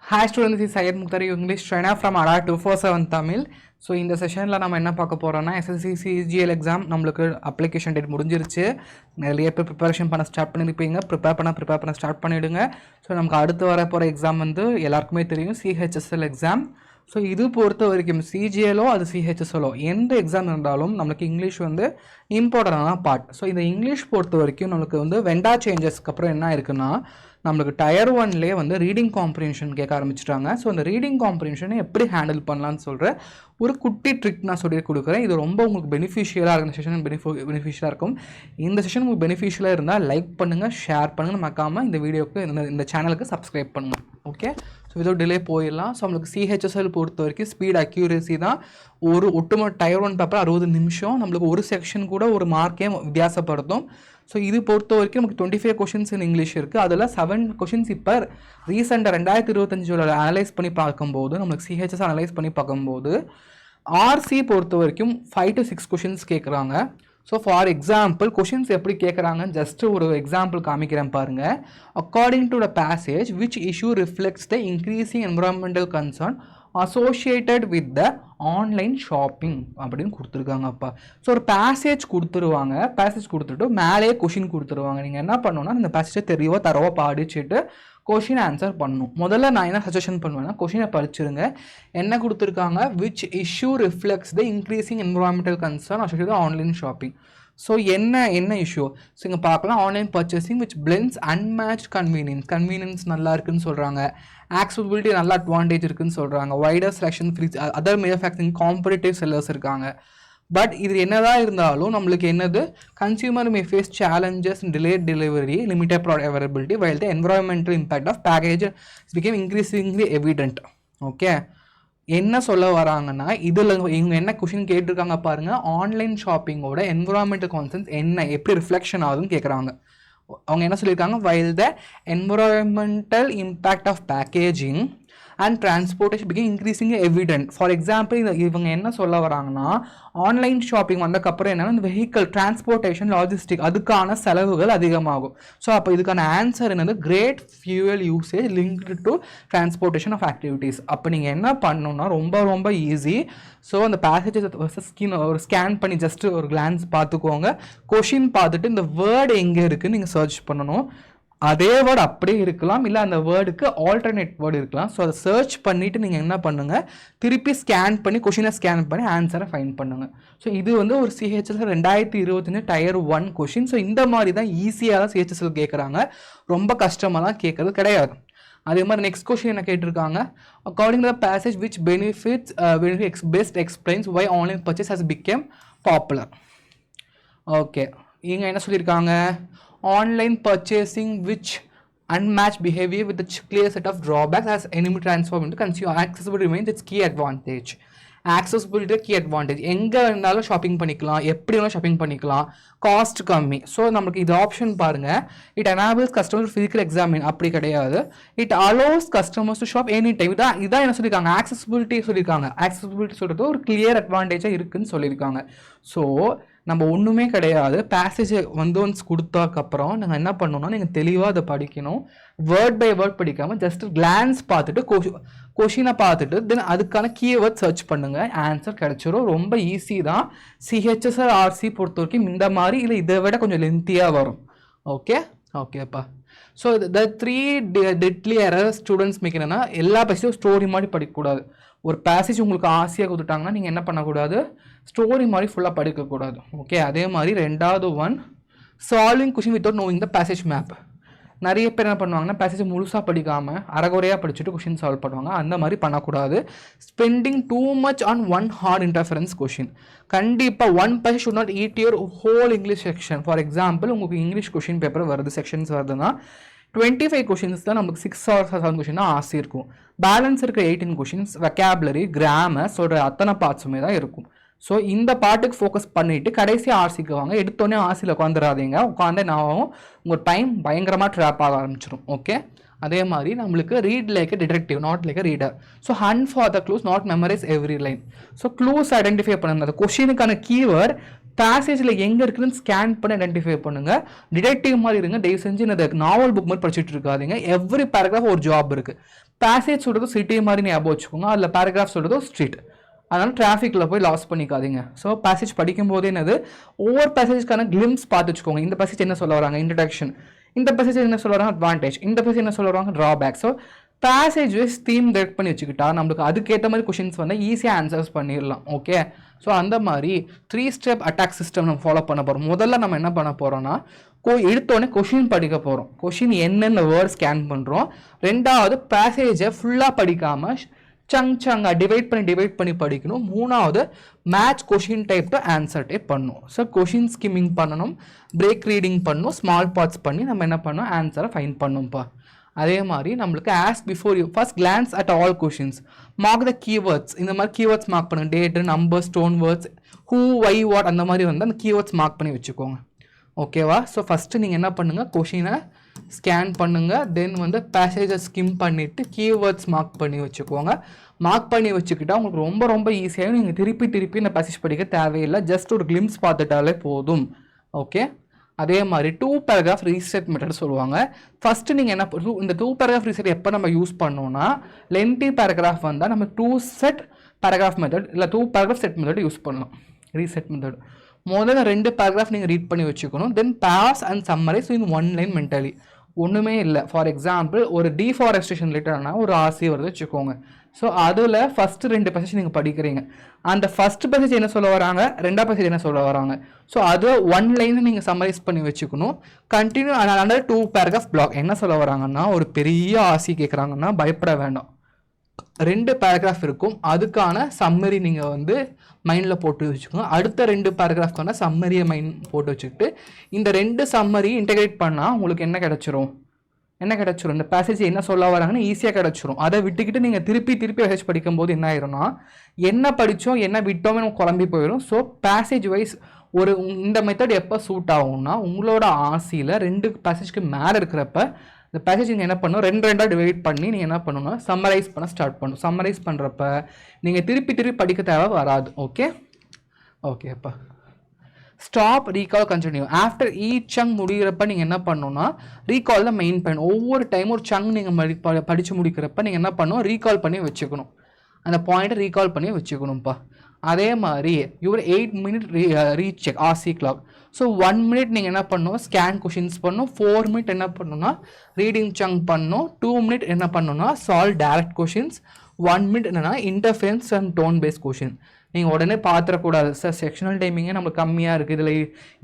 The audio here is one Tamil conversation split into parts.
Hi students, this is Syed Mukhtar, English trainer from ADA 247 Tamil. So இந்த செஷனில் நம்ம என்ன பார்க்க போகிறோம்னா எஸ்எஸ்சி சிஜிஎல் எக்ஸாம் நம்மளுக்கு அப்ளிகேஷன் டேட் முடிஞ்சிருச்சு. நிறைய பேர் ப்ரிப்பரேஷன் பண்ண ஸ்டார்ட் பண்ணியிருப்பீங்க. ப்ரிப்பேர் பண்ண ஸ்டார்ட் பண்ணிவிடுங்க. ஸோ நமக்கு அடுத்து வர போகிற எக்ஸாம் வந்து எல்லாருக்குமே தெரியும், சிஹெச்எஸ்எல் எக்ஸாம். ஸோ இது பொறுத்த வரைக்கும் சிஜிஎலோ அது சிஹெச்எஸ்எலோ எந்த எக்ஸாம் இருந்தாலும் நம்மளுக்கு இங்கிலீஷ் வந்து இம்பார்ட்டண்டான பார்ட். ஸோ இந்த இங்கிலீஷ் பொறுத்த வரைக்கும் நம்மளுக்கு வந்து வெண்டா சேஞ்சஸ்க்கு அப்புறம் என்ன இருக்குன்னா நம்மளுக்கு டயர் 1லேயே வந்து ரீடிங் காம்ப்ரிஹென்ஷன் கேட்க ஆரம்பிச்சிட்டாங்க. ஸோ அந்த ரீடிங் காம்ப்ரிஹென்ஷனை எப்படி ஹேண்டில் பண்ணலான்னு சொல்கிற ஒரு குட்டி ட்ரிக் நான் சொல்லி கொடுக்குறேன். இது ரொம்ப உங்களுக்கு பெனிஃபிஷியலாக இருக்கும். இந்த செஷன் பெனிஃபிஷியலாக இருக்கும். இந்த செஷன் உங்களுக்கு பெனிஃபிஷியலாக இருந்தால் லைக் பண்ணுங்கள், ஷேர் பண்ணுங்கள், மறக்காமல் இந்த வீடியோக்கு இந்த சேனலுக்கு சப்ஸ்கிரைப் பண்ணுங்கள். ஓகே, ஸோ விதவுட் டிலே போயிடலாம். ஸோ நம்மளுக்கு சிஹெச்எஸ்எல் பொறுத்த வரைக்கும் ஸ்பீட் அக்யூரேசி தான். ஒரு ஒட்டுமொத்த டயர் 1 பேப்பர் 60 நிமிஷம். நம்மளுக்கு ஒரு செக்ஷன் கூட ஒரு மார்க்கே வித்தியாசப்படுத்தும். ஸோ இது பொறுத்த வரைக்கும் நமக்கு 25 கொஷின்ஸ் இன் இங்கிலீஷ் இருக்குது. அதில் 7 கொஷின்ஸ் இப்போ ரீசெண்டாக 2025 அனலைஸ் பண்ணி பார்க்கும்போது நம்மளுக்கு சிஹெச்எஸ் அனலைஸ் பண்ணி பார்க்கும்போது ஆர்சி பொறுத்த வரைக்கும் 5 to 6 கொஷின்ஸ் கேட்குறாங்க. ஸோ ஃபார் எக்ஸாம்பிள் கொஷின்ஸ் எப்படி கேட்குறாங்கன்னு ஜஸ்ட்டு ஒரு எக்ஸாம்பிள் காமிக்கிறேன் பாருங்கள். According to the passage which issue reflects the increasing environmental concern associated with the online shopping அப்படின்னு கொடுத்துருக்காங்க. அப்பா ஸோ ஒரு பேசேஜ் கொடுத்துருவாங்க. பேசேஜ் கொடுத்துட்டு மேலேயே கொஷின் கொடுத்துருவாங்க. நீங்கள் என்ன பண்ணணும்னா இந்த பேசேஜை தெரியவோ தரவோ படிச்சுட்டு கொஷின் ஆன்சர் பண்ணணும். முதல்ல நான் என்ன சஜஷன் பண்ணுவேன்னா கொஷினை படிச்சிருங்க. என்ன கொடுத்துருக்காங்க, which issue reflects the increasing environmental concern associated online shopping. So என்ன இஷ்யூ, ஸோ இங்கே பார்க்கலாம் ஆன்லைன் பர்ச்சேசிங் விச் பிளெண்ட்ஸ் அன்மேட்ச் கன்வீனியன்ஸ் நல்லா இருக்குன்னு சொல்கிறாங்க. ஆக்சபிலிட்டி நல்ல அட்வான்டேஜ் இருக்குன்னு சொல்கிறாங்க. Wider selection free other manufacturing competitive sellers இருக்காங்க. பட் இது என்னதான் இருந்தாலும் நம்மளுக்கு என்னது, consumer may face challenges in delayed delivery, limited product availability while the environmental impact of package become increasingly evident. Okay, என்ன சொல்ல வராங்கன்னா இதில் இவங்க என்ன கொஷின் கேட்டிருக்காங்க பாருங்கள், ஆன்லைன் ஷாப்பிங்கோட என்விரான்மெண்டல் கான்செப்ட்ஸ் என்ன எப்படி ரிஃப்ளெக்ஷன் ஆகுதுன்னு கேட்குறாங்க. அவங்க என்ன சொல்லியிருக்காங்க, while the environmental impact of packaging and transportation become increasing evident. For example இவங்க என்ன சொல்ல வராங்கன்னா ஆன்லைன் ஷாப்பிங் வந்ததுக்கப்புறம் என்னன்னா இந்த வெஹிக்கல் டிரான்ஸ்போர்ட்டேஷன் லாஜிஸ்டிக் அதுக்கான செலவுகள் அதிகமாகும். ஸோ அப்போ இதுக்கான ஆன்சர் என்னது, great fuel usage linked to transportation of activities. அப்போ நீங்கள் என்ன பண்ணணும்னா ரொம்ப ஈஸி. ஸோ அந்த பேசேஜஸ் ஒரு ஸ்கேன் பண்ணி ஜஸ்ட்டு ஒரு கிளான்ஸ் பார்த்துக்கோங்க. கொஷின் பார்த்துட்டு இந்த வேர்டு எங்கே இருக்குன்னு நீங்கள் சர்ச் பண்ணணும். அதே வேர்டு அப்படியே இருக்கலாம், இல்லை அந்த வேர்டுக்கு ஆல்டர்னேட் வேர்டு இருக்கலாம். ஸோ அதை சர்ச் பண்ணிவிட்டு நீங்கள் என்ன பண்ணுங்கள், திருப்பி ஸ்கேன் பண்ணி கொஷினை ஸ்கேன் பண்ணி ஆன்சரை ஃபைண்ட் பண்ணுங்கள். ஸோ இது வந்து ஒரு சிஹெச்எஸ்எல் 2025 டயர் 1 கொஷின். ஸோ இந்த மாதிரி தான் ஈஸியாக தான் சிஹெச்எஸ்எல் கேட்குறாங்க, ரொம்ப கஷ்டமாக தான் கேட்குறது கிடையாது. அதே மாதிரி நெக்ஸ்ட் கொஸ்டின் என்ன கேட்டிருக்காங்க, according to the passage which benefits best explains why online purchase has become popular. Okay, இங்கே என்ன சொல்லியிருக்காங்க, online purchasing which unmatched behavior with a clear set of drawbacks as enemy transform into consumer accessibility remains its key advantage. accessibility key advantage, எங்கே இருந்தாலும் ஷாப்பிங் பண்ணிக்கலாம், எப்படி வேணாலும் ஷாப்பிங் பண்ணிக்கலாம், காஸ்ட் கம்மி. ஸோ நமக்கு இது ஆப்ஷன் பாருங்கள், it enables customer physical examine அப்படி கிடையாது, it allows customers to shop any time. இதான் என்ன சொல்லியிருக்காங்க, ஆக்சசிபிலிட்டி சொல்லியிருக்காங்க. ஆக்சசிபிலிட்டி சொல்கிறது ஒரு கிளியர் அட்வான்டேஜாக இருக்குதுன்னு சொல்லியிருக்காங்க. ஸோ நம்ம ஒன்றுமே கிடையாது, பேசேஜ் ஒன்ஸ் கொடுத்தாக்கப்புறம் நாங்கள் என்ன பண்ணணும்னா நீங்கள் தெளிவாக அதை படிக்கணும். வேர்ட் பை வேர்ட் படிக்காமல் ஜஸ்ட் கிளான்ஸ் பார்த்துட்டு கொஷினை பார்த்துட்டு தென் அதுக்கான கீவேர்ட் சர்ச் பண்ணுங்கள், ஆன்சர் கிடைச்சிரும். ரொம்ப ஈஸி தான். சிஹெச்எஸ்ஆர் ஆர்சி பொறுத்த வரைக்கும் இந்த மாதிரி இல்லை இதை விட கொஞ்சம் லென்த்தியாக வரும். ஓகேப்பா. So the 3 deadly error students make என்னன்னா, எல்லா பேசேஜும் ஸ்டோரி மாதிரி படிக்கக்கூடாது. ஒரு பேசேஜ் உங்களுக்கு ஆசையாக கொடுத்துட்டாங்கன்னா நீங்கள் என்ன பண்ணக்கூடாது, ஸ்டோரி மாதிரி ஃபுல்லாக படிக்கக்கூடாது. ஓகே, அதே மாதிரி ரெண்டாவது solving question without knowing the passage map. நிறைய பேர் என்ன பண்ணுவாங்கன்னா பேசேஜ் முழுசாக படிக்காமல் அரைகுறையாக படிச்சுட்டு கொஷின் சால்வ் பண்ணுவாங்க. அந்த மாதிரி பண்ணக்கூடாது. Spending too much on one hard interference question. கண்டிப்பாக 1 page should not eat your whole English section. For example உங்களுக்கு இங்கிலீஷ் கொஷின் பேப்பர் வருது, செக்ஷன்ஸ் வருதுன்னா 25 கொஷின்ஸ் தான் நமக்கு 6 or 7 கொஷின் தான் ஆசை இருக்கும். பேலன்ஸ் இருக்க 18 கொஷின்ஸ் வெக்காபுலரி கிராமர் சொல்கிற அத்தனை பார்ட்ஸுமே தான் இருக்கும். ஸோ இந்த பாட்டுக்கு ஃபோக்கஸ் பண்ணிவிட்டு கடைசி ஆர்சிக்கு வாங்க. எடுத்தோடனே ஆர்சியில் உட்காந்துடாதீங்க. உட்காந்து நான் உங்கள் டைம் பயங்கரமாக ட்ராப் ஆக ஆரம்பிச்சிடும். ஓகே, அதே மாதிரி நம்மளுக்கு read like a detective, not like a reader. So hunt for the clues, not memorize every line. So clues identify பண்ணுங்க. அந்த கொஷினுக்கான கீவேர்ட் பேசேஜில் எங்கே இருக்குதுன்னு ஸ்கேன் பண்ணி ஐடென்டிஃபை பண்ணுங்கள். டிடெக்டிவ் மாதிரி இருங்க. தயவு செஞ்சு இந்த நாவல் புக் மாதிரி படிச்சுட்டு இருக்காதீங்க. எவ்ரி பேராகிராஃப் ஒரு ஜாப் இருக்குது. பேசேஜ் சொல்கிறது சிட்டி மாதிரி ஞாபகம் வச்சுக்கோங்க. அதில் பேராகிராஃப் சொல்கிறது ஸ்ட்ரீட். அதனால் டிராஃபிக்கில் போய் லாஸ் பண்ணிக்காதீங்க. ஸோ பேசேஜ் படிக்கும்போது என்னது, ஒவ்வொரு பேசேஜ்க்கான கிளிம்ஸ் பார்த்து வச்சுக்கோங்க. இந்த பேசேஜ் என்ன சொல்ல வராங்க, இன்ட்ரடக்ஷன். இந்த பேசேஜ் என்ன சொல்ல வராங்க, அட்வான்டேஜ். இந்த பேசேஜ் என்ன சொல்ல வராங்க, drawback. So passage wise theme detect பண்ணி வச்சுக்கிட்டா நம்மளுக்கு அதுக்கேற்ற மாதிரி கொஷின்ஸ் வந்து ஈஸியாக ஆன்சர்ஸ் பண்ணிடலாம். ஓகே, ஸோ அந்த மாதிரி 3 ஸ்டெப் அட்டாக் சிஸ்டம் நம்ம ஃபாலோ பண்ண போகிறோம். முதல்ல நம்ம என்ன பண்ண போகிறோம்னா, எடுத்தோடனே கொஷின் படிக்க போகிறோம். கொஷின் என்னென்ன வேர்ட் ஸ்கேன் பண்ணுறோம். ரெண்டாவது பேசேஜை ஃபுல்லாக படிக்காமல் சங்காக டிவைட் பண்ணி படிக்கணும். மூணாவது match question type to answer type பண்ணணும். ஸோ கொஷின் ஸ்கிம்மிங் பண்ணணும், பிரேக் ரீடிங் பண்ணணும், ஸ்மால் பார்ட்ஸ் பண்ணி நம்ம என்ன பண்ணணும், ஆன்சரை ஃபைன் பண்ணும்ப்பா. அதே மாதிரி நம்மளுக்கு ask before you first glance at all questions, mark the keywords. இந்த மாதிரி கீவேர்ட்ஸ் மார்க் பண்ணுங்க. Date, number, stone words, who, why, what, அந்த மாதிரி வந்து அந்த கீவேர்ட்ஸ் மார்க் பண்ணி வச்சுக்கோங்க. ஓகேவா? ஸோ ஃபஸ்ட்டு நீங்கள் என்ன பண்ணுங்கள், கொஷினை ஸ்கேன் பண்ணுங்கள். தென் வந்து பேசேஜை ஸ்கிம் பண்ணிவிட்டு கீவேர்ட்ஸ் மார்க் பண்ணி வச்சுக்கோங்க. மார்க் பண்ணி வச்சுக்கிட்டால் உங்களுக்கு ரொம்ப ரொம்ப ஈஸியாக நீங்கள் திருப்பி இந்த பேசேஜ் படிக்க தேவையில்லை. ஜஸ்ட் ஒரு கிளிம்ஸ் பார்த்துட்டாலே போதும். ஓகே, அதே மாதிரி 2 பேராகிராஃப் ரீசெட் மெத்தட் சொல்லுவாங்க. ஃபஸ்ட்டு நீங்கள் என்ன இந்த 2 பேராகிராஃப் ரீசெட் எப்போ நம்ம யூஸ் பண்ணோம்னா, லென்த்தி பேராகிராஃப் வந்தால் நம்ம 2 செட் பேராகிராஃப் மெத்தட் இல்லை 2 பேராகிராஃப் செட் மெத்தட் யூஸ் பண்ணலாம். ரீசெட் மெத்தட் முதல்ல 2 பேராகிராஃப் நீங்கள் ரீட் பண்ணி வச்சுக்கணும். Then pause and summarize in 1 line mentally. ஒன்றுமே இல்லை. ஃபார் எக்ஸாம்பிள் ஒரு டிஃபாரஸ்டேஷன் ரிலேட்டடான ஒரு ஆர்சி வருது வச்சுக்கோங்க. ஸோ அதில் ஃபஸ்ட்டு 2 பேசேஜ் நீங்கள் படிக்கிறீங்க. அந்த ஃபஸ்ட்டு பேசேஜ் என்ன சொல்ல வராங்க, 2ஆவது பேசேஜ் என்ன சொல்ல வராங்க. ஸோ அது 1 லைன் நீங்கள் சம்மரைஸ் பண்ணி வச்சுக்கணும். Continue another 2 paragraph block. என்ன சொல்ல வராங்கன்னா, ஒரு பெரிய ஆர்சி கேட்குறாங்கன்னா பயப்பட வேண்டாம். 2 பேராகிராஃப் இருக்கும். அதுக்கான சம்மரி நீங்கள் வந்து மைண்டில் போட்டு வச்சுக்கோங்க. அடுத்த 2 பேராகிராஃப்க்கான சம்மரியை மைண்ட் போட்டு வச்சுக்கிட்டு இந்த 2 சம்மரி இன்டெகிரேட் பண்ணால் உங்களுக்கு என்ன கிடச்சிரும், இந்த பேசேஜ் என்ன சொல்ல வராங்கன்னு ஈஸியாக கிடச்சிரும். அதை விட்டுக்கிட்டு நீங்கள் திருப்பி பேசேஜ் படிக்கும்போது என்ன ஆயிரும்னா, என்ன படித்தோம் என்ன விட்டோமே நம்ம குழம்பி போயிடும். ஸோ பேசேஜ் வைஸ் ஒரு இந்த மெத்தட் எப்போ சூட் ஆகும்னா, உங்களோட ஆர்சியில் 2 பேசேஜ்க்கு மேலே இருக்கிறப்ப இந்த பேசேஜ் நீங்கள் என்ன பண்ணணும், 2 டிவைட் பண்ணி நீங்கள் என்ன பண்ணணும்னா சம்மரைஸ் பண்ண ஸ்டார்ட் பண்ணணும். சம்மரைஸ் பண்ணுறப்ப நீங்கள் திருப்பி படிக்க தேவை வராது. ஓகேப்பா. Stop, recall, continue. After each chunk முடிகிறப்ப நீங்கள் என்ன பண்ணணும்னா ரீகால் தான் மெயின் பாயிண்ட். ஒவ்வொரு டைம் ஒரு சங் நீங்கள் படித்து முடிக்கிறப்ப நீங்கள் என்ன பண்ணணும், ரீகால் பண்ணி வச்சுக்கணும். அந்த பாயிண்ட்டை ரீகால் பண்ணி வச்சுக்கணும்ப்பா. அதே மாதிரி your 8 minute reach check RC clock. So 1 minute நீங்கள் என்ன பண்ணணும், ஸ்கேன் கொஷின்ஸ் பண்ணணும். 4 மினிட் என்ன பண்ணணும்னா ரீடிங் சங்க் பண்ணணும். 2 மினிட் என்ன பண்ணணும்னா சால்வ் டைரக்ட் கொஷின்ஸ். 1 மினிட் என்னென்னா interference and tone based question. நீங்கள் உடனே பார்த்துடக்கூடாது, சார் செக்ஷனல் டைமிங்கே நம்மளுக்கு கம்மியாக இருக்குது, இதில்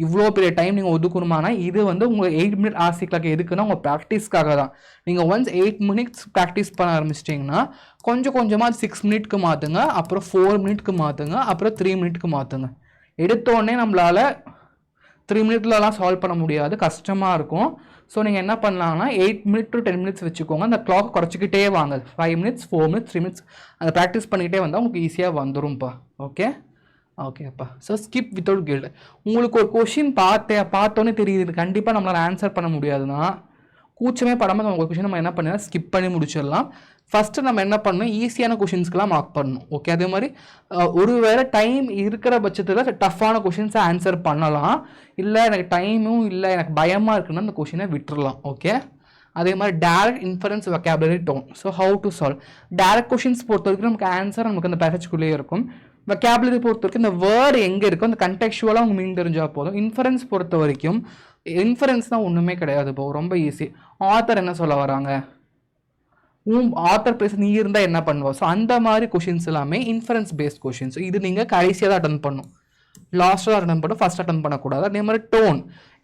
இவ்வளோ பெரிய டைம் நீங்கள் ஒதுக்கணுமானா இது வந்து உங்கள் 8 மினிட் ஆர்சி கிளாக் எதுக்குன்னா உங்கள் ப்ராக்டிஸ்க்காக தான். நீங்கள் ஒன்ஸ் 8 மினிட்ஸ் ப்ராக்டிஸ் பண்ண ஆரம்பிச்சிட்டிங்கன்னா கொஞ்சமாக 6 மினிட்க்கு மாற்றுங்க, அப்புறம் 4 மினிட்க்கு மாற்றுங்க, அப்புறம் 3 மினிட்க்கு மாற்றுங்க. எடுத்தோடனே நம்மளால் 3 மினிட்லலாம் சால்வ் பண்ண முடியாது, கஷ்டமாக இருக்கும். ஸோ நீங்கள் என்ன பண்ணலாம்னா 8 மினிட் to 10 மினிட்ஸ் வச்சுக்கோங்க. அந்த கிளாக் குறைச்சிக்கிட்டே வாங்க. 5 மினிட்ஸ் 4 மினிட்ஸ் 3 மினிட்ஸ் அந்த ப்ராக்டிஸ் பண்ணிக்கிட்டே வந்தால் உங்களுக்கு ஈஸியாக வந்துடும்ப்பா. ஓகேப்பா. So skip without guilt. உங்களுக்கு ஒரு கொஷின் பார்த்தோன்னே தெரியுது கண்டிப்பாக நம்மளால் ஆன்சர் பண்ண முடியாதுன்னா கூச்சமே படாமல் நம்ம கொஷின் நம்ம என்ன பண்ணலாம், ஸ்கிப் பண்ணி முடிச்சிடலாம். ஃபஸ்ட்டு நம்ம என்ன பண்ணணும், ஈஸியான கொஷின்ஸ்க்கெலாம் மார்க் பண்ணணும். ஓகே, அதே மாதிரி ஒருவேளை டைம் இருக்கிற பட்சத்தில் டஃப்பான கொஷின்ஸை ஆன்சர் பண்ணலாம். இல்லை எனக்கு டைமும் இல்லை எனக்கு பயமாக இருக்குன்னா அந்த கொஷினை விட்டுறலாம். ஓகே, அதே மாதிரி direct inference vocabulary tone. So how to solve direct questions பொறுத்த வரைக்கும் நமக்கு ஆன்சர் நமக்கு அந்த பேசேஜ்குள்ளேயே இருக்கும். வெக்காபுலரி பொறுத்த வரைக்கும் இந்த வேர்டு எங்கே இருக்கோ அந்த கண்டெக்சுவலாக அவங்க மீன் தெரிஞ்சால் போதும். இன்ஃபரன்ஸ் பொறுத்த வரைக்கும் இன்ஃபரன்ஸ் தான் ஒன்றுமே கிடையாது. இப்போ ரொம்ப ஈஸி. ஆத்தர் என்ன சொல்ல வராங்க, ஆத்தர் பிளேஸ் நீ இருந்தால் என்ன பண்ணுவோம். ஸோ அந்த மாதிரி கொஷின்ஸ் எல்லாமே இன்ஃபரன்ஸ் பேஸ்ட் கொஷின்ஸ். இது நீங்கள் கடைசியாக தான் அட்டன் பண்ணணும், லாஸ்ட்டாக அட்டன் பண்ணணும், ஃபஸ்ட் அட்டன் பண்ணக்கூடாது. அதே மாதிரி டோன்,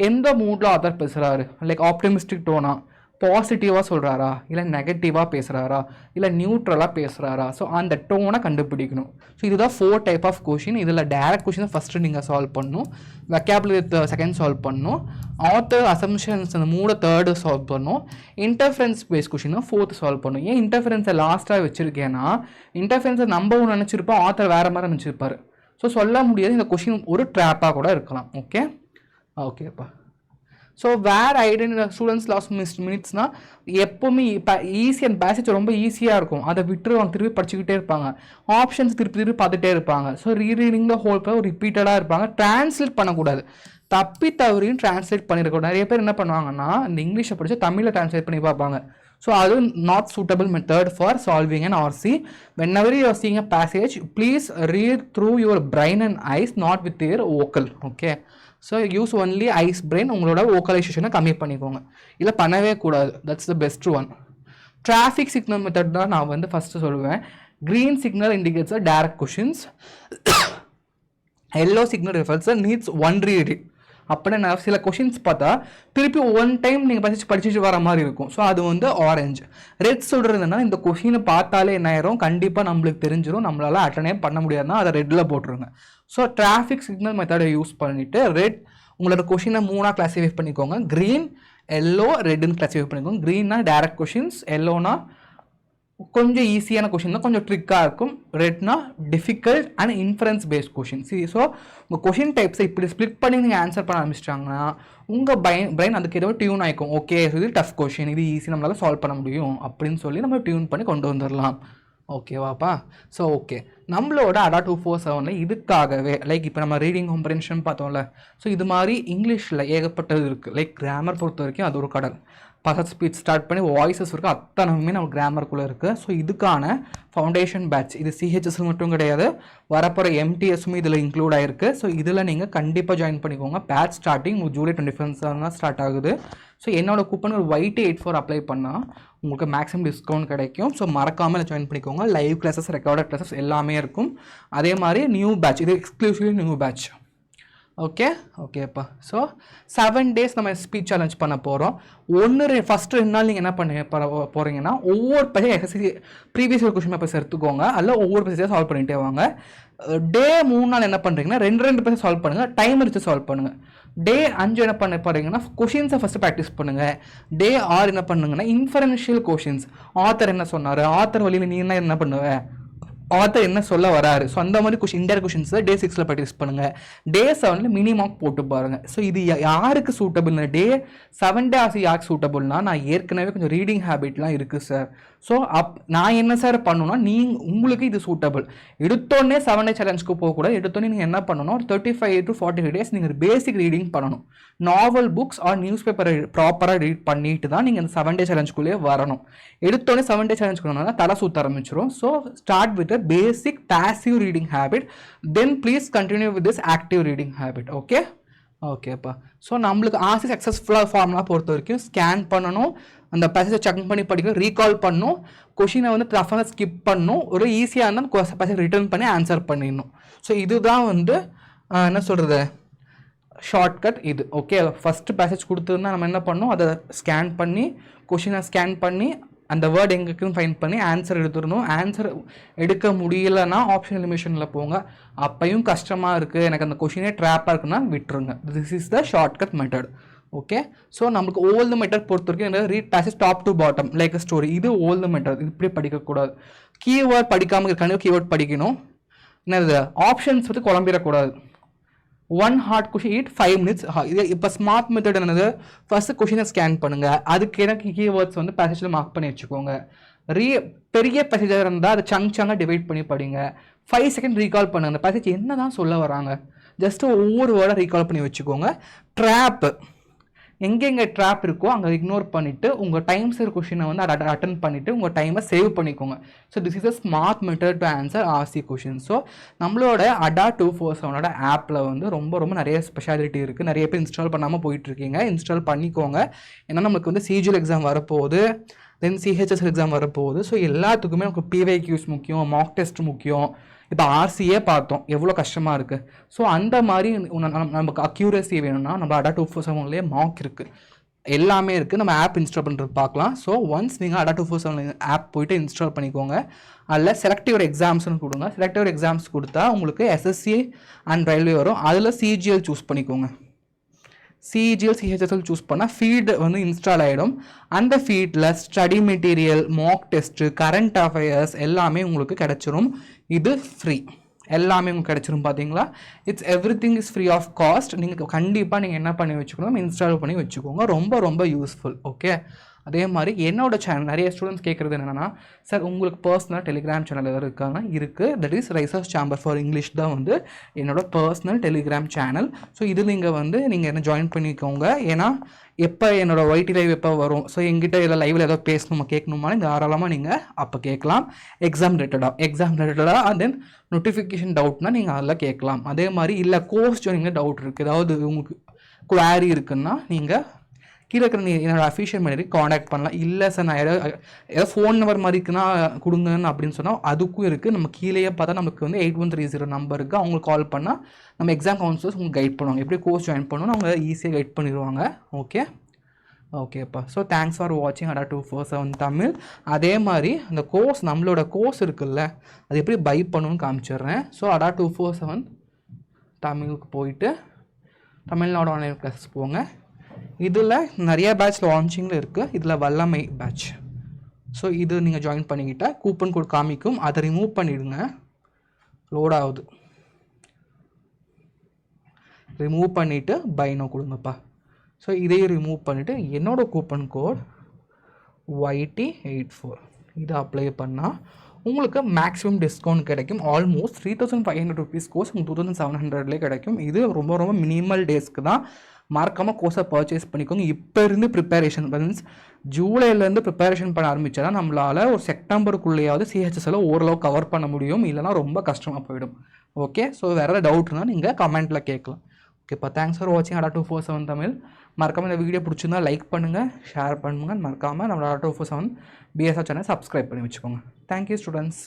எந்த மூடில் ஆத்தர் பேசுகிறாரு, லைக் ஆப்டிமிஸ்டிக் டோனா, பாசிட்டிவாக சொல்கிறாரா, இல்லை நெகட்டிவாக பேசுகிறாரா, இல்லை நியூட்ரலாக பேசுகிறாரா. ஸோ அந்த டோனை கண்டுபிடிக்கணும். ஸோ இதுதான் 4 டைப் ஆஃப் கொஷின். இதில் டேரக்ட் கொஷினை ஃபஸ்ட்டு நீங்கள் சால்வ் பண்ணணும், வெக்காபுலரி செகண்ட் சால்வ் பண்ணணும், ஆத்தர் அசம்ஷன்ஸ் அந்த 3 தேர்டு சால்வ் பண்ணணும், இன்டர்ஃபரன்ஸ் பேஸ் கொஷினை 4th சால்வ் பண்ணணும். ஏன் இன்டர்ஃபரன்ஸை லாஸ்ட்டாக வச்சுருக்கேன்னா, இன்டர்ஃபரன்ஸை நம்ம ஒன்று நினச்சிருப்போம், ஆத்தர் வேறு மாதிரி நினச்சிருப்பார். ஸோ சொல்ல முடியாது, இந்த கொஷின் ஒரு ட்ராப்பாக கூட இருக்கலாம். ஓகே ஓகேப்பா. So where identity students last மினிட்ஸ்னால் எப்போவுமே இப்போ ஈஸி அண்ட் பேசேஜ் ரொம்ப ஈஸியாக இருக்கும், அதை விட்டுருவாங்க, திருப்பி படிச்சுக்கிட்டே இருப்பாங்க, ஆப்ஷன்ஸ் திருப்பி பார்த்துட்டே இருப்பாங்க. ஸோ ரீரீடிங் த ஹோல் பேர் ரிப்பீட்டடாக இருப்பாங்க. டிரான்ஸ்லேட் பண்ணக்கூடாது, தப்பி தவறியும் டிரான்ஸ்லேட் பண்ணியிருக்கக்கூடாது. நிறைய பேர் என்ன பண்ணுவாங்கன்னா இந்த இங்கிலீஷை படித்து தமிழில் டிரான்ஸ்லேட் பண்ணி பார்ப்பாங்க. ஸோ அது not suitable method for solving and RC. whenever you are seeing a passage, please read through your brain and eyes, not with your vocal. Okay, so use only eyes brain. உங்களோட வோக்கலைசேஷனை கம்மி பண்ணிக்கோங்க, இல்லை பண்ணவே கூடாது. That's the best one. Traffic signal method தான் நான் வந்து ஃபஸ்ட்டு சொல்லுவேன். Green signal indicates a direct questions, yellow signal refers needs one reading. அப்படின்னா சில கொஷின்ஸ் பார்த்தா திருப்பி ஒன் டைம் நீங்கள் படிச்சுட்டு வர மாதிரி இருக்கும். ஸோ அது வந்து ஆரஞ்சு. ரெட் சொல்கிறதுனா இந்த கொஷினை பார்த்தாலே என்ன ஆயிரும், கண்டிப்பாக நம்மளுக்கு தெரிஞ்சிடும், நம்மளால் அட்டனே பண்ண முடியாதுன்னா அதை ரெட்டில் போட்டுருங்க. ஸோ டிராஃபிக் சிக்னல் மெத்தடை யூஸ் பண்ணிவிட்டு ரெட் உங்களோட கொஷினை 3ஆக கிளாஸிஃபை பண்ணிக்கோங்க. க்ரீன், எல்லோ, ரெட்டுன்னு கிளாஸிஃபை பண்ணிக்கோங்க. க்ரீன்னா டைரக்ட் கொஷின்ஸ், எல்லோனா கொஞ்சம் ஈஸியான கொஷின் தான், கொஞ்சம் ட்ரிக்காக இருக்கும். ரெட்னா difficult and inference based question. So உங்கள் கொஷின் டைப்ஸை இப்படி ஸ்ப்ளிட் பண்ணி நீங்கள் ஆன்சர் பண்ண ஆரம்பிச்சிட்டாங்கன்னா உங்கள் பிரெயின் அதுக்கு ஏதோ டியூன் ஆகிக்கும். ஓகே, இது டஃப் கொஷின், இது ஈஸி, நம்மளால் சால்வ் பண்ண முடியும் அப்படின்னு சொல்லி நம்ம டியூன் பண்ணி கொண்டு வந்துடலாம். ஓகேவாப்பா? ஸோ ஓகே, நம்மளோட ADA 247 இதுக்காகவே லைக் இப்போ நம்ம ரீடிங் காம்ப்ரிஹென்ஷன் பார்த்தோம்ல, ஸோ இது மாதிரி இங்கிலீஷில் ஏகப்பட்டது இருக்குது. லைக் கிராமர் பொறுத்த வரைக்கும் அது ஒரு கடல். பர்சட் ஸ்பீச் ஸ்டார்ட் பண்ணி வாய்ஸஸ் இருக்குது, அத்தனையுமே நம்ம கிராமருக்குள்ளே இருக்குது. ஸோ இதுக்கான ஃபவுண்டேஷன் பேட்ச் இது CHS மட்டும் கிடையாது, வரப்போகிற MTSமே இதில் இன்க்ளூட் ஆகிருக்கு. ஸோ இதில் நீங்கள் கண்டிப்பாக ஜாயின் பண்ணிக்கோங்க. பேட்ச் ஸ்டார்டிங் ஜூலை 25 தான் ஸ்டார்ட் ஆகுது. ஸோ என்னோட கூப்பன் ஒரு YT84 அப்ளை பண்ணால் உங்களுக்கு மேக்ஸிமம் டிஸ்கவுண்ட் கிடைக்கும். ஸோ மறக்காமல் ஜாயின் பண்ணிக்கோங்க. லைவ் கிளாஸஸ், ரெக்கார்டட் கிளாஸஸ் எல்லாமே இருக்கும். அதே மாதிரி நியூ பேட்ச், இது எக்ஸ்க்ளூசிவ்லி நியூ பேட்ச். ஓகேப்பா. ஸோ 7 days நம்ம ஸ்பீச் சேலஞ்ச் பண்ண போகிறோம். ஃபஸ்ட்டு 2 நாள் நீங்கள் என்ன பண்ண போகிறீங்கன்னா ஒவ்வொரு SSC previous year question papers எடுத்துக்கோங்க, அதில் ஒவ்வொரு பேஜாக சால்வ் பண்ணிகிட்டே வாங்க. டே 3 நாள் என்ன பண்ணுறீங்கன்னா 2 பேஜ் சால்வ் பண்ணுங்கள், டைம் எடுத்து சால்வ் பண்ணுங்கள். டே 5 என்ன பண்ண போகிறீங்கன்னா கொஷின்ஸை ஃபஸ்ட்டு ப்ராக்டிஸ் பண்ணுங்கள். டே 6 என்ன பண்ணுங்கன்னா இன்ஃபரன்ஷியல் கொஷின்ஸ், ஆத்தர் என்ன சொன்னார், ஆத்தர் வழியில் நீ என்ன பண்ணுவேன், ஆத்தர் என்ன சொல்ல வராரு, ஸோ அந்த மாதிரி இன்டைரக்ட் கொஷின்ஸ் டே 6 ப்ராக்டிஸ் பண்ணுங்கள். டே 7 மினிமார்க் போட்டு பாருங்கள். ஸோ இது யாருக்கு சூட்டபிள்னா டே 7 days யாருக்கு சூட்டபிள்னா, நான் ஏற்கனவே கொஞ்சம் ரீடிங் ஹேபிட்லாம் இருக்குது சார். ஸோ நான் என்ன சார் பண்ணணும்னா, உங்களுக்கு இது சூட்டபிள். எடுத்தோடனே 7 day சேலஞ்சுக்கு போகக்கூடாது. எடுத்தோடனே நீங்கள் என்ன பண்ணணும், 35 to 45 days நீங்கள் பேசிக் ரீடிங் பண்ணணும். நாவல் புக்ஸ் ஆர் நியூஸ் பேப்பரை ப்ராப்பராக ரீட் பண்ணிட்டு தான் நீங்கள் இந்த 7 day சேலஞ்சுக்குள்ளேயே வரணும். எடுத்தோடனே 7 day சேலஞ்சுக்கு தலை சுற்ற ஆரம்பிச்சிடும். So start with basic passive reading habit, then please continue with this active reading habit. ஓகேப்பா. ஸோ நம்மளுக்கு ஆர்சி சக்ஸஸ்ஃபுல்லாக ஃபார்முலா பொறுத்த வரைக்கும் ஸ்கேன் பண்ணணும், அந்த பேசேஜை செக் பண்ணி படிக்கணும், ரீகால் பண்ணணும், கொஷினை வந்து டஃபாக ஸ்கிப் பண்ணணும், ஒரு ஈஸியாக இருந்தால் பேசேஜ் ரிட்டர்ன் பண்ணி ஆன்சர் பண்ணிடணும். ஸோ இதுதான் வந்து என்ன சொல்கிறது ஷார்ட்கட் இது. ஓகே, ஃபஸ்ட்டு பேசேஜ் கொடுத்துருந்தா நம்ம என்ன பண்ணணும், அதை ஸ்கேன் பண்ணி கொஷினை ஸ்கேன் பண்ணி அந்த வேர்டு எங்கேயும் ஃபைண்ட் பண்ணி ஆன்சர் எடுத்துடணும். ஆன்சர் எடுக்க முடியலன்னா ஆப்ஷன் எலிமினேஷனில் போங்க. அப்பையும் கஷ்டமாக இருக்குது, எனக்கு அந்த கொஷினே ட்ராப்பாக இருக்குன்னா விட்டுருங்க. This is the shortcut method. Okay, so நமக்கு ஓல்டு மெத்தட் பொறுத்த வரைக்கும் read passage top to bottom like a story, இது ஓல்டு மெத்தட். இது இப்படி படிக்கக்கூடாது. கீவேர்ட் படிக்காமல் இருக்காங்க, கீவேர்ட் படிக்கணும். என்னது ஆப்ஷன்ஸ் வந்து குழம்பிடக்கூடாது. 1 hard question eat 5 minutes. இது இப்போ ஸ்மார்ட் மெத்தட் என்னது, ஃபர்ஸ்ட் கொஷினை ஸ்கேன் பண்ணுங்கள், அதுக்கு எனக்கு கீவேர்ட்ஸ் வந்து பேசேஜில் மார்க் பண்ணி வச்சுக்கோங்க. பெரிய பேசேஜாக இருந்தால் அதை சங்காக டிவைட் பண்ணி படிங்க. 5 seconds ரீகால் பண்ணுங்க, அந்த பேசேஜ் என்ன தான் சொல்ல வராங்க, ஜஸ்ட்டு ஒவ்வொரு வேர்டாக ரீகால் பண்ணி வச்சுக்கோங்க. ட்ராப்பு எங்கெங்கே ட்ராப் இருக்கோ அங்கே இக்னோர் பண்ணிவிட்டு உங்கள் டைம் சேர் கொஷினை வந்து அட்டன் பண்ணிவிட்டு உங்கள் டைமை சேவ் பண்ணிக்கோங்க. So this is a smart method to answer RC question. So நம்மளோட ADA 247 ஆப்பில் வந்து ரொம்ப நிறைய ஸ்பெஷாலிட்டி இருக்குது. நிறைய பேர் இன்ஸ்டால் பண்ணாமல் போயிட்டுருக்கீங்க, இன்ஸ்டால் பண்ணிக்கோங்க. ஏன்னா நமக்கு வந்து CGL எக்ஸாம் வரப்போகுது, தென் CHS எக்ஸாம் வரப்போகுது. ஸோ எல்லாத்துக்குமே நமக்கு PYQs முக்கியம், மார்க் டெஸ்ட் முக்கியம். இப்போ ஆர்சியே பார்த்தோம் எவ்வளோ கஷ்டமாக இருக்குது. ஸோ அந்த மாதிரி நமக்கு அக்யூரசி வேணும்னா நம்ம ADA 247 மார்க் இருக்குது, எல்லாமே இருக்குது. நம்ம ஆப் இன்ஸ்டால் பண்ணுறது பார்க்கலாம். ஸோ ஒன்ஸ் நீங்கள் ADA 247 ஆப் போய்ட்டு இன்ஸ்டால் பண்ணிக்கோங்க. அதில் செலக்டிவ் எக்ஸாம்ஸ்னு கொடுங்க. செலக்டிவ் எக்ஸாம்ஸ் கொடுத்தா உங்களுக்கு SSC அண்ட் ரயில்வே வரும். அதில் CGL சூஸ் பண்ணிக்கோங்க. CGL CHSL சூஸ் பண்ணால் ஃபீட் வந்து இன்ஸ்டால் ஆகிடும். அந்த ஃபீட்டில் study material, mock test, current affairs எல்லாமே உங்களுக்கு கிடச்சிரும். இது ஃப்ரீ, எல்லாமே உங்களுக்கு கிடச்சிரும் பார்த்தீங்களா. It's everything is free of cost. நீங்கள் கண்டிப்பாக நீங்கள் என்ன பண்ணி வச்சுக்கணும், இன்ஸ்டால் பண்ணி வச்சுக்கோங்க. ரொம்ப ரொம்ப யூஸ்ஃபுல். ஓகே. அதே மாதிரி என்னோட சேனல் நிறைய ஸ்டூடெண்ட்ஸ் கேட்குறது என்னென்னா, சார் உங்களுக்கு பர்சனல் டெலிகிராம் சேனல் எதாவது இருக்காங்க? இருக்குது. That is risers chamber for English தான் வந்து என்னோட பர்சனல் டெலிகிராம் சேனல். ஸோ இதில் நீங்கள் என்ன ஜாயின் பண்ணிக்கோங்க. ஏன்னா எப்போ என்னோட ஒய்டி லைவ் எப்போ வரும், ஸோ எங்கிட்ட இதில் லைவில் ஏதோ பேசணுமா கேட்கணுமா தாராளமாக நீங்கள் அப்போ கேட்கலாம். எக்ஸாம் ரிலேட்டடாக அண்ட் தென் நோட்டிஃபிகேஷன் டவுட்னா நீங்கள் அதில் கேட்கலாம். அதே மாதிரி இல்லை கோர்ஸ் ஜாயினிங்கில் டவுட் இருக்குது, ஏதாவது உங்களுக்கு குவாரி இருக்குன்னா நீங்கள் கீழே இருக்கிற என்னோட அஃபிஷியல் மெயிலுக்கு காண்டாக்ட் பண்ணலாம். இல்லை சார் நான் ஏதாவது ஃபோன் நம்பர் மாதிரி இருக்குன்னா கொடுங்கன்னு அப்படின்னு சொன்னால் அதுக்கும் இருக்குது. நம்ம கீழேயே பார்த்தா நமக்கு வந்து 8130 நம்பருக்கு அவங்களுக்கு கால் பண்ணால் நம்ம எக்ஸாம் கவுன்சிலர்ஸ் உங்களுக்கு கைட் பண்ணுவாங்க. எப்படி கோர்ஸ் ஜாயின் பண்ணணும்னு அவங்க ஈஸியாக கைட் பண்ணிடுவாங்க. ஓகேப்பா. ஸோ தேங்க்ஸ் ஃபார் வாட்சிங் ADA 247 தமிழ். அதே மாதிரி அந்த கோர்ஸ் நம்மளோட கோர்ஸ் இருக்குல்ல, அது எப்படி பை பண்ணணும்னு காமிச்சிடுறேன். ஸோ ADA 247 தமிழுக்கு போயிட்டு தமிழ்நாடு ஆன்லைன் கிளாஸஸ் போங்க. இதில் நிறைய பேட்ச் லான்ச்சிங்கில் இருக்குது. இதில் வல்லமை பேட்ச். ஸோ இது நீங்கள் ஜாயின் பண்ணிக்கிட்டால் கூப்பன் கோட் காமிக்கும், அதை ரிமூவ் பண்ணிவிடுங்க. லோட் ஆகுது. ரிமூவ் பண்ணிவிட்டு பைனோ கொடுங்கப்பா. ஸோ இதையும் ரிமூவ் பண்ணிவிட்டு என்னோடய கூப்பன் கோட் YT84 இதை அப்ளை பண்ணால் உங்களுக்கு மேக்ஸிமம் டிஸ்கவுண்ட் கிடைக்கும். ஆல்மோஸ்ட் 3500 ருபீஸ் கோர்ஸ் உங்களுக்கு 2700லேயே கிடைக்கும். இது ரொம்ப ரொம்ப மினிமல் டேஸ்க்கு தான். மறக்காமல் கோர்ஸை பர்ச்சேஸ் பண்ணிக்கோங்க. இப்போ இருந்து ப்ரிப்பரேஷன் மீன்ஸ் ஜூலைலேருந்து ப்ரிப்பரேஷன் பண்ண ஆரம்பித்தா தான் நம்மளால் ஒரு செப்டம்பருக்குள்ளேயாவது சிஹெச்எஸ்ல ஓரளவு கவர் பண்ண முடியும். இல்லைனா ரொம்ப கஷ்டமாக போயிடும். ஓகே. ஸோ வேறு டவுட் இருந்தால் நீங்கள் கமெண்ட்டில் கேட்கலாம். ஓகேப்பா. தேங்க்ஸ் ஃபார் வாட்சிங் ADA 247 தமிழ். மறக்காமல் இந்த வீடியோ பிடிச்சிருந்தா லைக் பண்ணுங்கள், ஷேர் பண்ணுங்கள். மறக்காமல் நம்ம ADA 247 BSR சேனல் சப்ஸ்கிரைப் பண்ணி வச்சுக்கோங்க. Thank you students.